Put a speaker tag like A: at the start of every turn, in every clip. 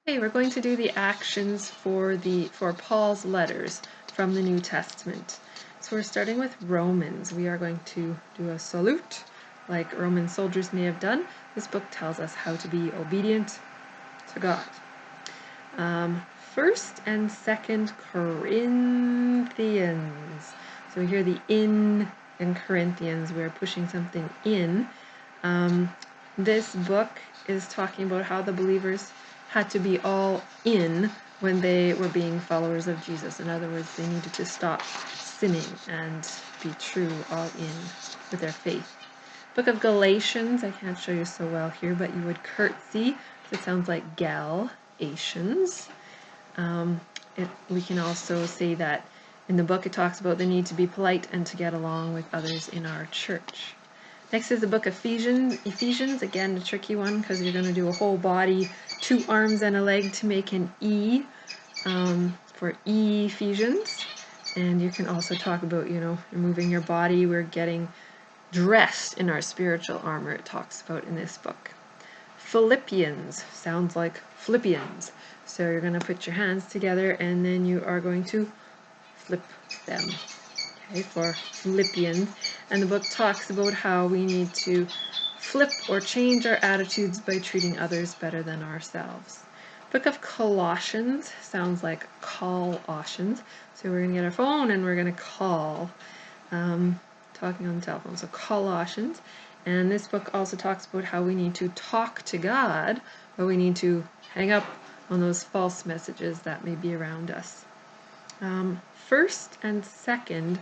A: Okay, we're going to do the actions for Paul's letters from the New Testament. So we're starting with Romans. We are going to do a salute like Roman soldiers may have done. This book tells us how to be obedient to God. First and Second Corinthians. So we hear the in Corinthians. We're pushing something in. This book is talking about how the believers had to be all in when they were being followers of Jesus. In other words, they needed to stop sinning and be true, all in with their faith. Book of Galatians, I can't show you so well here, but you would curtsy. It sounds like Galatians. We can also say that in the book it talks about the need to be polite and to get along with others in our church. Next is the book of Ephesians, again a tricky one because you're going to do a whole body, 2 arms and a leg to make an E for Ephesians. And you can also talk about, moving your body, we're getting dressed in our spiritual armor, it talks about in this book. Philippians, sounds like Philippians. So you're going to put your hands together and then you are going to flip them. Okay, for Philippians. And the book talks about how we need to flip or change our attitudes by treating others better than ourselves. Book of Colossians sounds like call-ossians. So we're going to get our phone and we're going to call, talking on the telephone. So Colossians. And this book also talks about how we need to talk to God, but we need to hang up on those false messages that may be around us. First and Second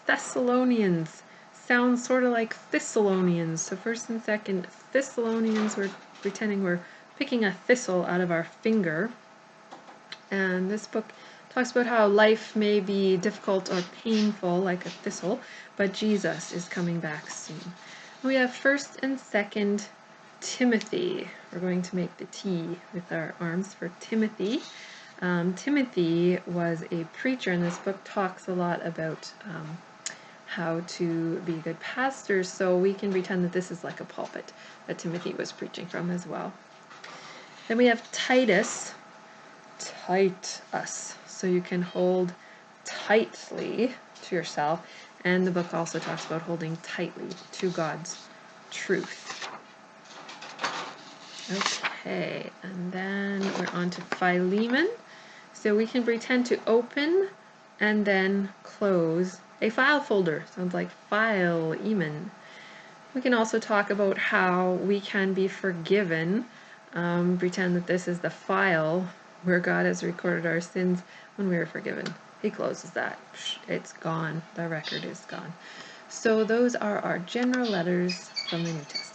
A: Thessalonians sounds sort of like Thessalonians. So First and Second Thessalonians, we're pretending we're picking a thistle out of our finger. And this book talks about how life may be difficult or painful like a thistle, but Jesus is coming back soon. We have First and Second Timothy. We're going to make the T with our arms for Timothy. Timothy was a preacher, and this book talks a lot about how to be good pastors, so we can pretend that this is like a pulpit that Timothy was preaching from as well. Then we have Titus, tight us, so you can hold tightly to yourself, and the book also talks about holding tightly to God's truth. Okay, and then we're on to Philemon. So we can pretend to open and then close a file folder. Sounds like Philemon. We can also talk about how we can be forgiven. Pretend that this is the file where God has recorded our sins when we were forgiven. He closes that. It's gone. The record is gone. So those are our general letters from the New Testament.